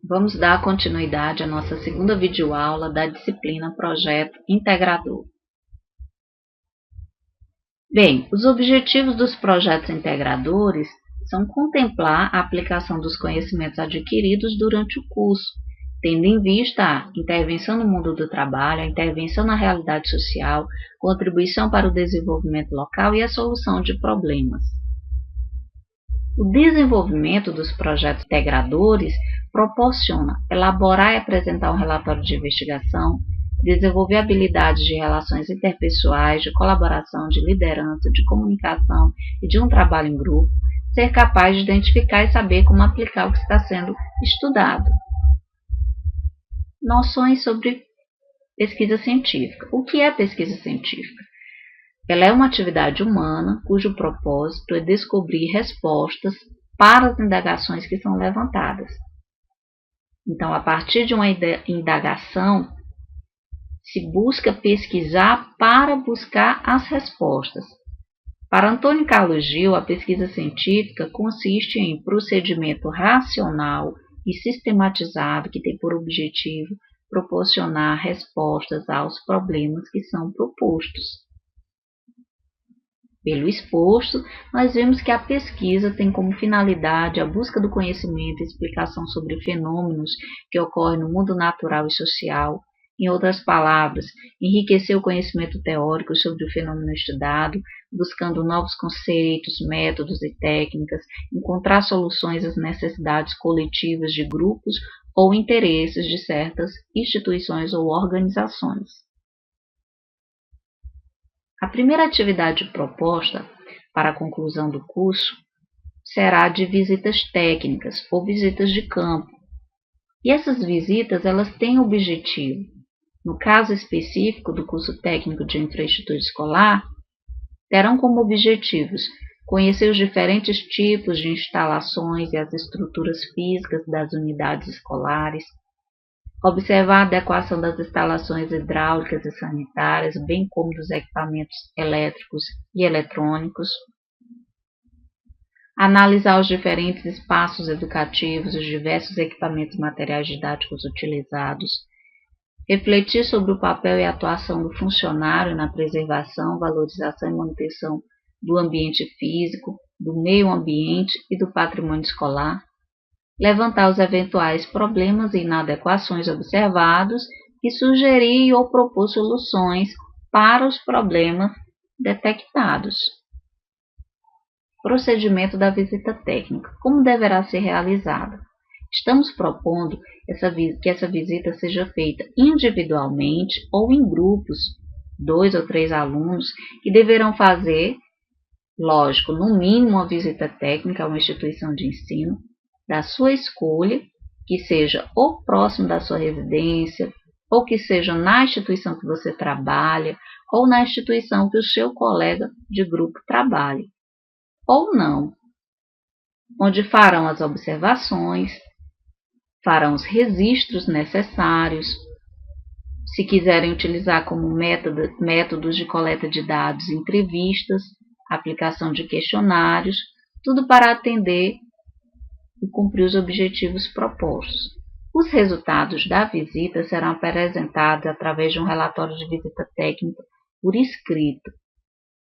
Vamos dar continuidade à nossa segunda videoaula da disciplina Projeto Integrador. Bem, os objetivos dos projetos integradores são contemplar a aplicação dos conhecimentos adquiridos durante o curso, tendo em vista a intervenção no mundo do trabalho, a intervenção na realidade social, contribuição para o desenvolvimento local e a solução de problemas. O desenvolvimento dos projetos integradores proporciona elaborar e apresentar um relatório de investigação, desenvolver habilidades de relações interpessoais, de colaboração, de liderança, de comunicação e de um trabalho em grupo, ser capaz de identificar e saber como aplicar o que está sendo estudado. Noções sobre pesquisa científica. O que é pesquisa científica? Ela é uma atividade humana cujo propósito é descobrir respostas para as indagações que são levantadas. Então, a partir de uma indagação, se busca pesquisar para buscar as respostas. Para Antônio Carlos Gil, a pesquisa científica consiste em procedimento racional e sistematizado que tem por objetivo proporcionar respostas aos problemas que são propostos. Pelo exposto, nós vemos que a pesquisa tem como finalidade a busca do conhecimento e explicação sobre fenômenos que ocorrem no mundo natural e social. Em outras palavras, enriquecer o conhecimento teórico sobre o fenômeno estudado, buscando novos conceitos, métodos e técnicas, encontrar soluções às necessidades coletivas de grupos ou interesses de certas instituições ou organizações. A primeira atividade proposta para a conclusão do curso será de visitas técnicas ou visitas de campo. E essas visitas elas têm objetivo. No caso específico do curso técnico de infraestrutura escolar, terão como objetivos conhecer os diferentes tipos de instalações e as estruturas físicas das unidades escolares, observar a adequação das instalações hidráulicas e sanitárias, bem como dos equipamentos elétricos e eletrônicos, analisar os diferentes espaços educativos, os diversos equipamentos materiais didáticos utilizados, refletir sobre o papel e a atuação do funcionário na preservação, valorização e manutenção do ambiente físico, do meio ambiente e do patrimônio escolar, levantar os eventuais problemas e inadequações observados e sugerir ou propor soluções para os problemas detectados. Procedimento da visita técnica. Como deverá ser realizada? Estamos propondo que essa visita seja feita individualmente ou em grupos, 2 ou 3 alunos, que deverão fazer, lógico, no mínimo uma visita técnica a uma instituição de ensino, da sua escolha, que seja ou próximo da sua residência, ou que seja na instituição que você trabalha, ou na instituição que o seu colega de grupo trabalha, ou não, onde farão as observações, farão os registros necessários, se quiserem utilizar como métodos de coleta de dados, entrevistas, aplicação de questionários, tudo para atender e cumprir os objetivos propostos. Os resultados da visita serão apresentados através de um relatório de visita técnica por escrito,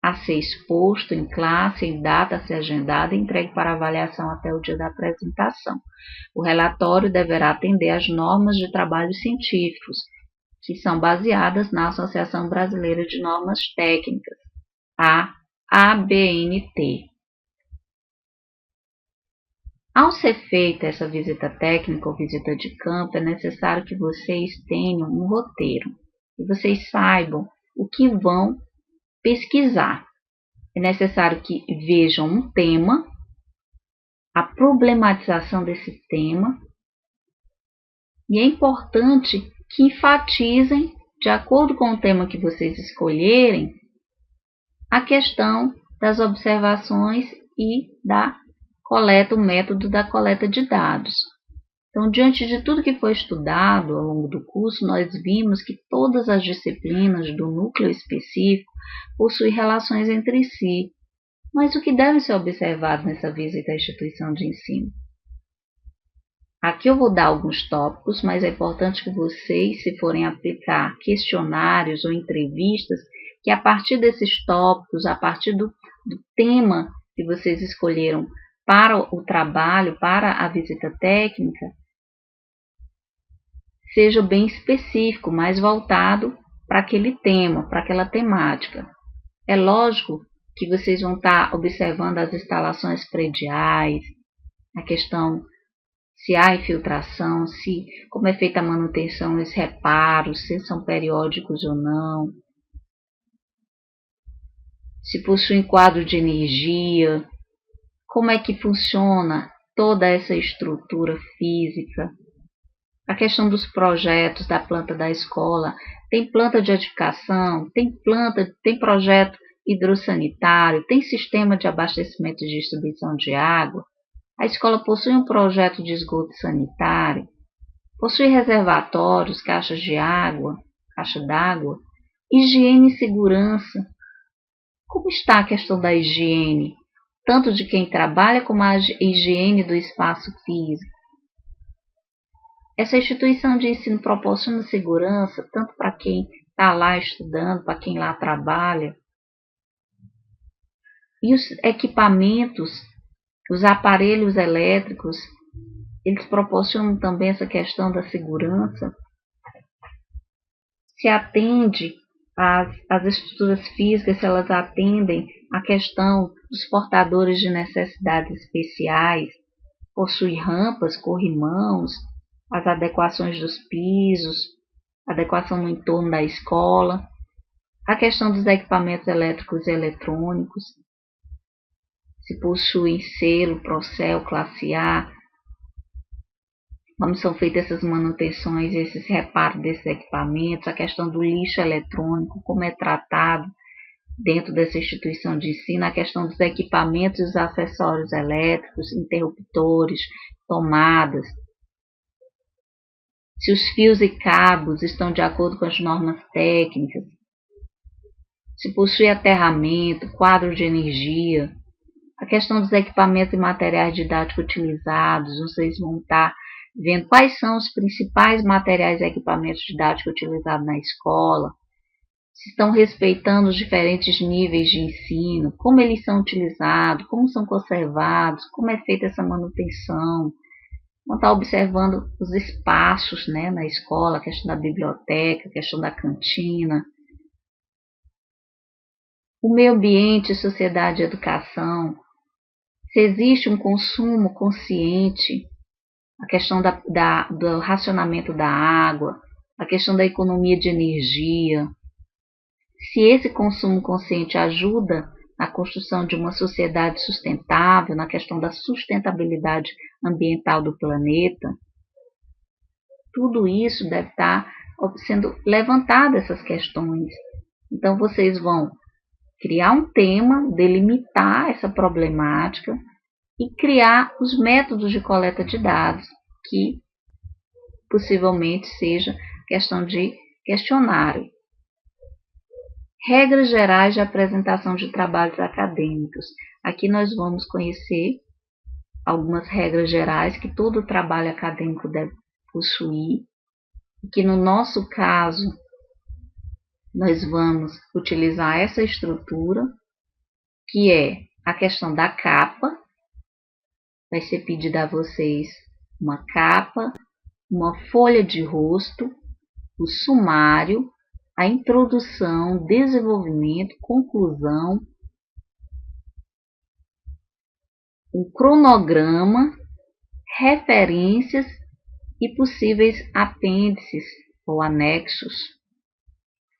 a ser exposto em classe, em data a ser agendada e entregue para avaliação até o dia da apresentação. O relatório deverá atender às normas de trabalhos científicos, que são baseadas na Associação Brasileira de Normas Técnicas, a ABNT. Ao ser feita essa visita técnica ou visita de campo, é necessário que vocês tenham um roteiro, que vocês saibam o que vão pesquisar. É necessário que vejam um tema, a problematização desse tema, e é importante que enfatizem, de acordo com o tema que vocês escolherem, a questão das observações e da coleta, o método da coleta de dados. Então, diante de tudo que foi estudado ao longo do curso, nós vimos que todas as disciplinas do núcleo específico possuem relações entre si. Mas o que deve ser observado nessa visita à instituição de ensino? Aqui eu vou dar alguns tópicos, mas é importante que vocês, se forem aplicar questionários ou entrevistas, que a partir desses tópicos, a partir do tema que vocês escolheram para o trabalho, para a visita técnica, seja bem específico, mais voltado para aquele tema, para aquela temática. É lógico que vocês vão estar observando as instalações prediais, a questão se há infiltração, como é feita a manutenção, os reparos, se são periódicos ou não, se possuem quadro de energia, como é que funciona toda essa estrutura física, a questão dos projetos da planta da escola, tem planta de edificação, tem projeto hidrossanitário, tem sistema de abastecimento e distribuição de água, a escola possui um projeto de esgoto sanitário, possui reservatórios, caixas de água, caixa d'água, higiene e segurança. Como está a questão da higiene, tanto de quem trabalha como a higiene do espaço físico? Essa instituição de ensino proporciona segurança tanto para quem está lá estudando, para quem lá trabalha. E os equipamentos, os aparelhos elétricos, eles proporcionam também essa questão da segurança. Se atende às estruturas físicas, se elas atendem à questão dos portadores de necessidades especiais, possui rampas, corrimãos, as adequações dos pisos, adequação no entorno da escola, a questão dos equipamentos elétricos e eletrônicos, se possuem selo, Procel, classe A, como são feitas essas manutenções, esses reparos desses equipamentos, a questão do lixo eletrônico, como é tratado dentro dessa instituição de ensino, a questão dos equipamentos e os acessórios elétricos, interruptores, tomadas, se os fios e cabos estão de acordo com as normas técnicas, se possui aterramento, quadro de energia, a questão dos equipamentos e materiais didáticos utilizados, vocês vão estar vendo quais são os principais materiais e equipamentos didáticos utilizados na escola, se estão respeitando os diferentes níveis de ensino, como eles são utilizados, como são conservados, como é feita essa manutenção. Vão estar observando os espaços, né, na escola, a questão da biblioteca, a questão da cantina, o meio ambiente, sociedade e educação, se existe um consumo consciente, a questão do racionamento da água, a questão da economia de energia, se esse consumo consciente ajuda na construção de uma sociedade sustentável, na questão da sustentabilidade ambiental do planeta, tudo isso deve estar sendo levantado, essas questões. Então, vocês vão criar um tema, delimitar essa problemática e criar os métodos de coleta de dados, que possivelmente seja questão de questionário. Regras gerais de apresentação de trabalhos acadêmicos. Aqui nós vamos conhecer algumas regras gerais que todo trabalho acadêmico deve possuir, e que no nosso caso nós vamos utilizar essa estrutura, que é a questão da capa. Vai ser pedido a vocês uma capa, uma folha de rosto, o sumário, a introdução, desenvolvimento, conclusão, um cronograma, referências e possíveis apêndices ou anexos.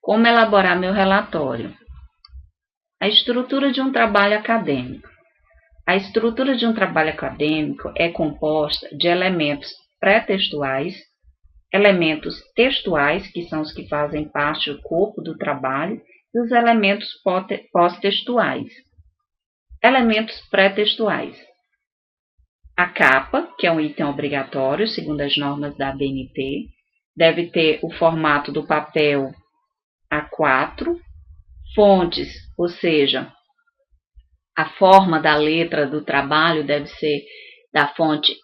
Como elaborar meu relatório? A estrutura de um trabalho acadêmico. A estrutura de um trabalho acadêmico é composta de elementos pré-textuais, elementos textuais, que são os que fazem parte do corpo do trabalho, e os elementos pós-textuais. Elementos pré-textuais. A capa, que é um item obrigatório, segundo as normas da ABNT, deve ter o formato do papel A4, fontes, ou seja, a forma da letra do trabalho deve ser da fonte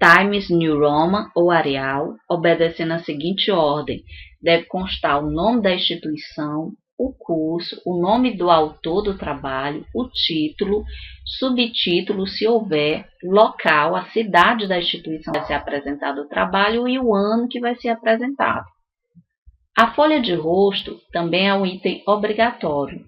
Times New Roman ou Arial, obedecendo a seguinte ordem. Deve constar o nome da instituição, o curso, o nome do autor do trabalho, o título, subtítulo, se houver, local, a cidade da instituição que vai ser apresentado o trabalho e o ano que vai ser apresentado. A folha de rosto também é um item obrigatório.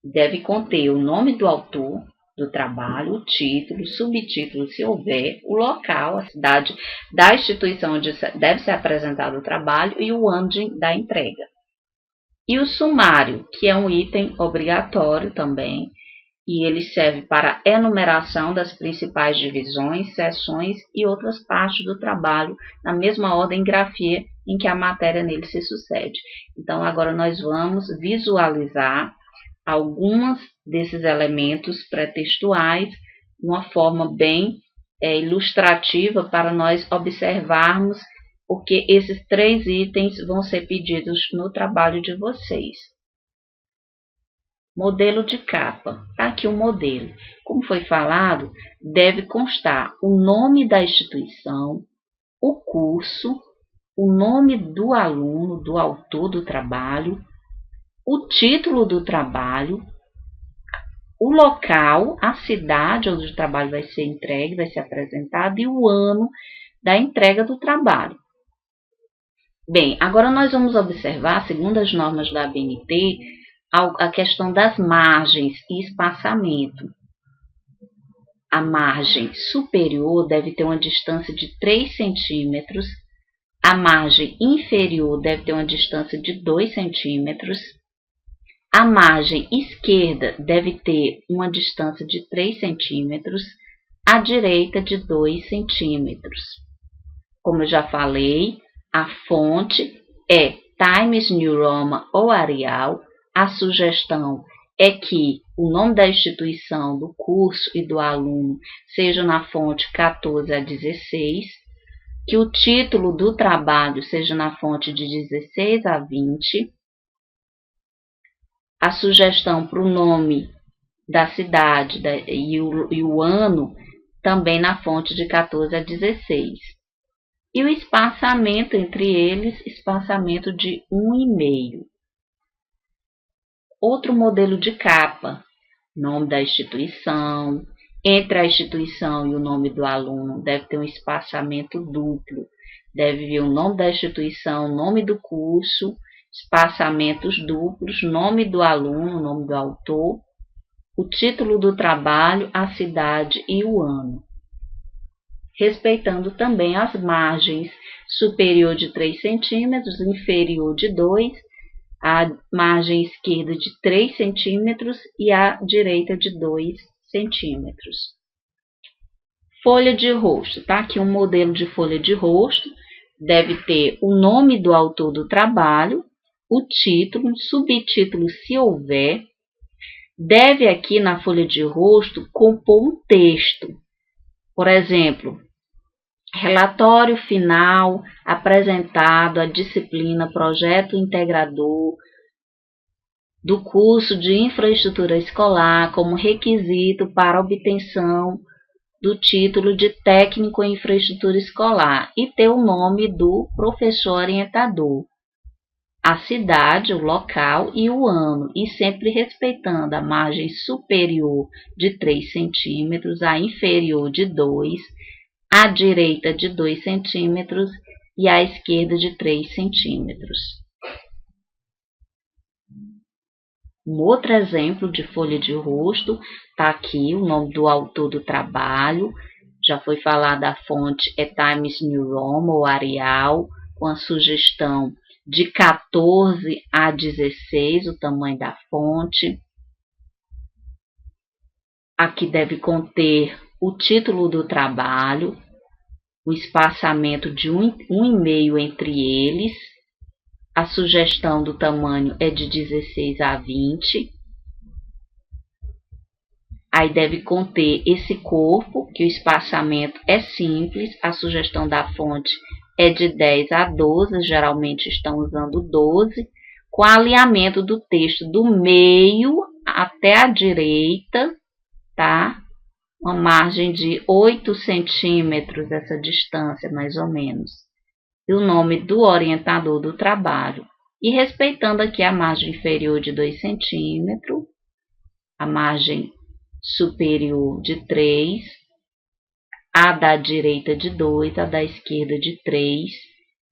Deve conter o nome do autor do trabalho, o título, subtítulo, se houver, o local, a cidade da instituição onde deve ser apresentado o trabalho e o ano da entrega. E o sumário, que é um item obrigatório também, e ele serve para enumeração das principais divisões, seções e outras partes do trabalho, na mesma ordem grafia em que a matéria nele se sucede. Então, agora nós vamos visualizar alguns desses elementos pré-textuais, de uma forma bem ilustrativa para nós observarmos porque esses 3 itens vão ser pedidos no trabalho de vocês. Modelo de capa. Tá aqui o modelo. Como foi falado, deve constar o nome da instituição, o curso, o nome do aluno, do autor do trabalho, o título do trabalho, o local, a cidade onde o trabalho vai ser entregue, vai ser apresentado, e o ano da entrega do trabalho. Bem, agora nós vamos observar, segundo as normas da ABNT, a questão das margens e espaçamento. A margem superior deve ter uma distância de 3 centímetros, a margem inferior deve ter uma distância de 2 centímetros, a margem esquerda deve ter uma distância de 3 centímetros, a direita de 2 centímetros. Como eu já falei, a fonte é Times New Roman ou Arial. A sugestão é que o nome da instituição, do curso e do aluno seja na fonte 14 a 16, que o título do trabalho seja na fonte de 16 a 20, a sugestão para o nome da cidade e o ano também na fonte de 14 a 16. E o espaçamento entre eles, espaçamento de 1,5. Outro modelo de capa, nome da instituição. Entre a instituição e o nome do aluno deve ter um espaçamento duplo. Deve vir o nome da instituição, nome do curso, espaçamentos duplos, nome do aluno, nome do autor, o título do trabalho, a cidade e o ano. Respeitando também as margens, superior de 3 centímetros, inferior de 2, a margem esquerda de 3 centímetros e a direita de 2 centímetros. Folha de rosto, tá? Aqui um modelo de folha de rosto, deve ter o nome do autor do trabalho, o título, subtítulo se houver, deve aqui na folha de rosto compor um texto. Por exemplo, relatório final apresentado à disciplina Projeto Integrador do curso de Infraestrutura Escolar como requisito para obtenção do título de Técnico em Infraestrutura Escolar e ter o nome do professor orientador, a cidade, o local e o ano, e sempre respeitando a margem superior de 3 centímetros, a inferior de 2, à direita de 2 centímetros e à esquerda de 3 centímetros. Um outro exemplo de folha de rosto, está aqui o nome do autor do trabalho, já foi falada a fonte é Times New Roman ou Arial, com a sugestão de 14 a 16, o tamanho da fonte. Aqui deve conter o título do trabalho, o espaçamento de 1,5 entre eles, a sugestão do tamanho é de 16 a 20. Aí deve conter esse corpo, que o espaçamento é simples, a sugestão da fonte é de 10 a 12, geralmente estão usando 12, com alinhamento do texto do meio até a direita, tá? uma margem de 8 centímetros, essa distância mais ou menos, e o nome do orientador do trabalho. E respeitando aqui a margem inferior de 2 centímetros, a margem superior de 3, a da direita de 2, a da esquerda de 3,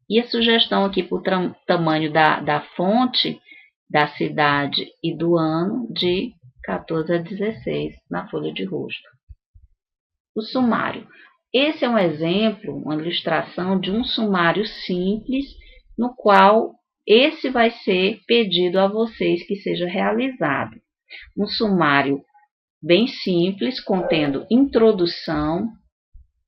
e a sugestão aqui para o tamanho da fonte, da cidade e do ano, de 14 a 16 na folha de rosto. O sumário. Esse é um exemplo, uma ilustração de um sumário simples, no qual esse vai ser pedido a vocês que seja realizado. Um sumário bem simples, contendo introdução,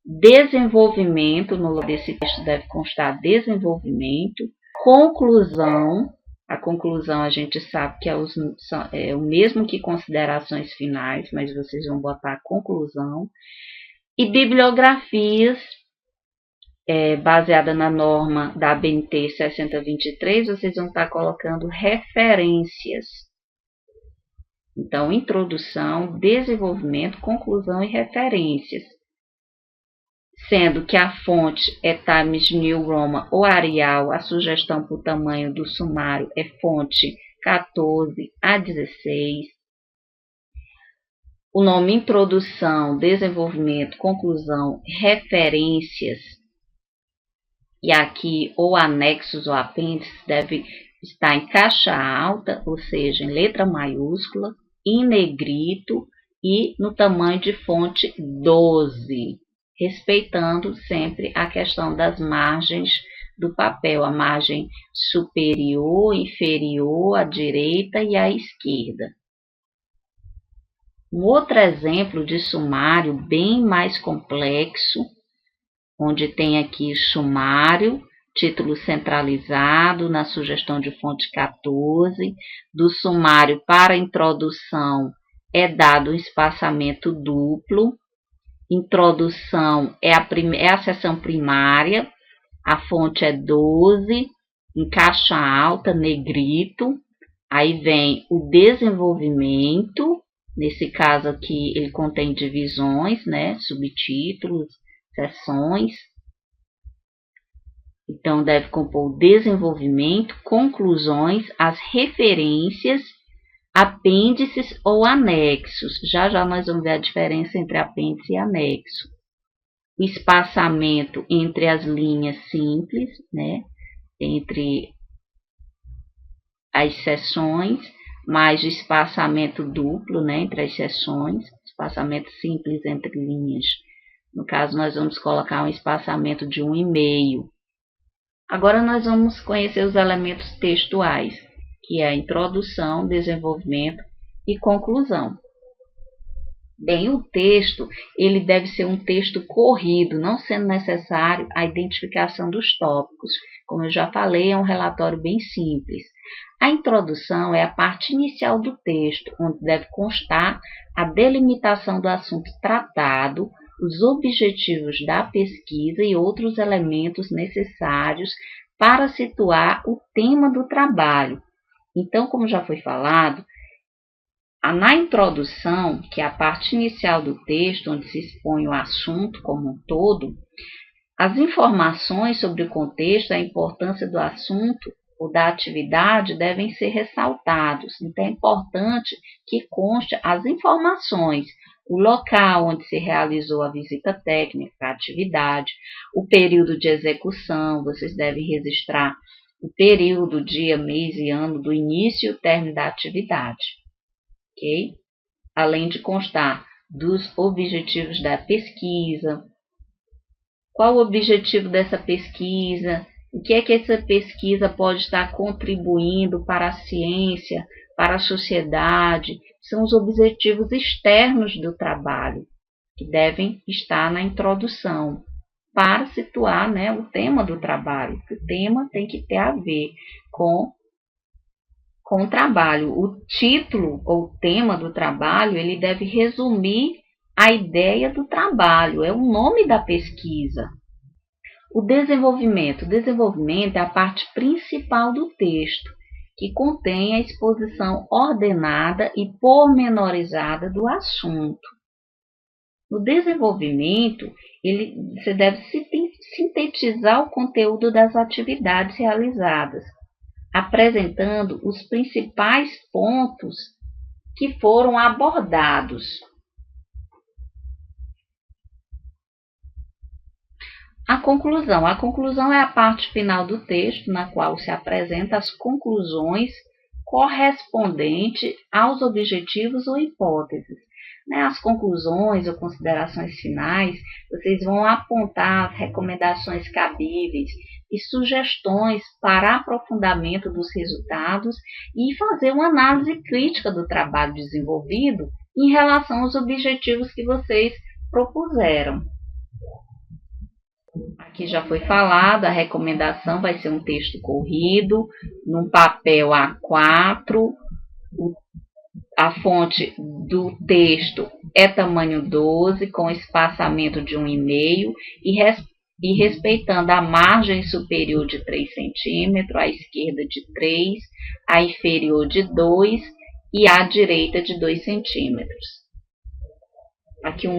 desenvolvimento, no lugar desse texto deve constar desenvolvimento, conclusão. A conclusão a gente sabe que é o mesmo que considerações finais, mas vocês vão botar conclusão. E bibliografias, baseada na norma da ABNT 6023, vocês vão estar colocando referências. Então, introdução, desenvolvimento, conclusão e referências. Sendo que a fonte é Times New Roman ou Arial, a sugestão para o tamanho do sumário é fonte 14 a 16. O nome introdução, desenvolvimento, conclusão, referências, e aqui ou anexos ou apêndices deve estar em caixa alta, ou seja, em letra maiúscula, em negrito e no tamanho de fonte 12, respeitando sempre a questão das margens do papel, a margem superior, inferior, à direita e à esquerda. Um outro exemplo de sumário bem mais complexo, onde tem aqui sumário, título centralizado, na sugestão de fonte 14, do sumário para introdução é dado um espaçamento duplo, introdução é a seção primária, a fonte é 12, em caixa alta, negrito, aí vem o desenvolvimento. Nesse caso aqui, ele contém divisões, né, subtítulos, seções. Então, deve compor o desenvolvimento, conclusões, as referências, apêndices ou anexos. Já já nós vamos ver a diferença entre apêndice e anexo. O espaçamento entre as linhas simples, né, entre as seções, mais o espaçamento duplo, né, entre as seções, espaçamento simples entre linhas. No caso, nós vamos colocar um espaçamento de 1,5. Agora, nós vamos conhecer os elementos textuais, que é a introdução, desenvolvimento e conclusão. Bem, o texto, ele deve ser um texto corrido, não sendo necessário a identificação dos tópicos. Como eu já falei, é um relatório bem simples. A introdução é a parte inicial do texto, onde deve constar a delimitação do assunto tratado, os objetivos da pesquisa e outros elementos necessários para situar o tema do trabalho. Então, como já foi falado, na introdução, que é a parte inicial do texto, onde se expõe o assunto como um todo, as informações sobre o contexto, a importância do assunto ou da atividade devem ser ressaltados. Então, é importante que conste as informações, o local onde se realizou a visita técnica, a atividade, o período de execução, vocês devem registrar o período, dia, mês e ano do início e o término da atividade. Okay? Além de constar dos objetivos da pesquisa, qual o objetivo dessa pesquisa, o que é que essa pesquisa pode estar contribuindo para a ciência, para a sociedade, são os objetivos externos do trabalho, que devem estar na introdução, para situar, né, o tema do trabalho, que o tema tem que ter a ver com o trabalho. O título ou tema do trabalho, ele deve resumir a ideia do trabalho, é o nome da pesquisa. O desenvolvimento. O desenvolvimento é a parte principal do texto, que contém a exposição ordenada e pormenorizada do assunto. No desenvolvimento, você deve sintetizar o conteúdo das atividades realizadas, apresentando os principais pontos que foram abordados. A conclusão é a parte final do texto, na qual se apresenta as conclusões correspondentes aos objetivos ou hipóteses. As conclusões ou considerações finais, vocês vão apontar as recomendações cabíveis e sugestões para aprofundamento dos resultados e fazer uma análise crítica do trabalho desenvolvido em relação aos objetivos que vocês propuseram. Aqui já foi falado, a recomendação vai ser um texto corrido, num papel A4, a fonte do texto é tamanho 12, com espaçamento de 1,5 e respeitando a margem superior de 3 cm, à esquerda de 3, a inferior de 2 e à direita de 2 centímetros. Aqui um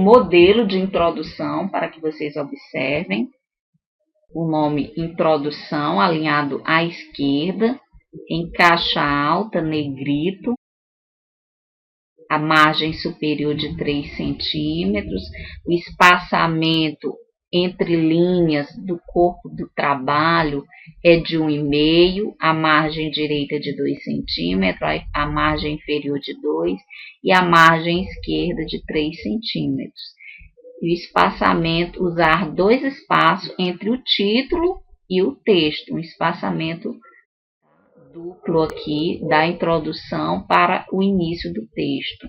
modelo de introdução para que vocês observem. O nome introdução, alinhado à esquerda, em caixa alta, negrito. A margem superior de 3 centímetros. O espaçamento entre linhas do corpo do trabalho é de 1,5, a margem direita de 2 centímetros, a margem inferior de 2 e a margem esquerda de 3 centímetros. E o espaçamento, usar 2 espaços entre o título e o texto, um espaçamento duplo aqui da introdução para o início do texto.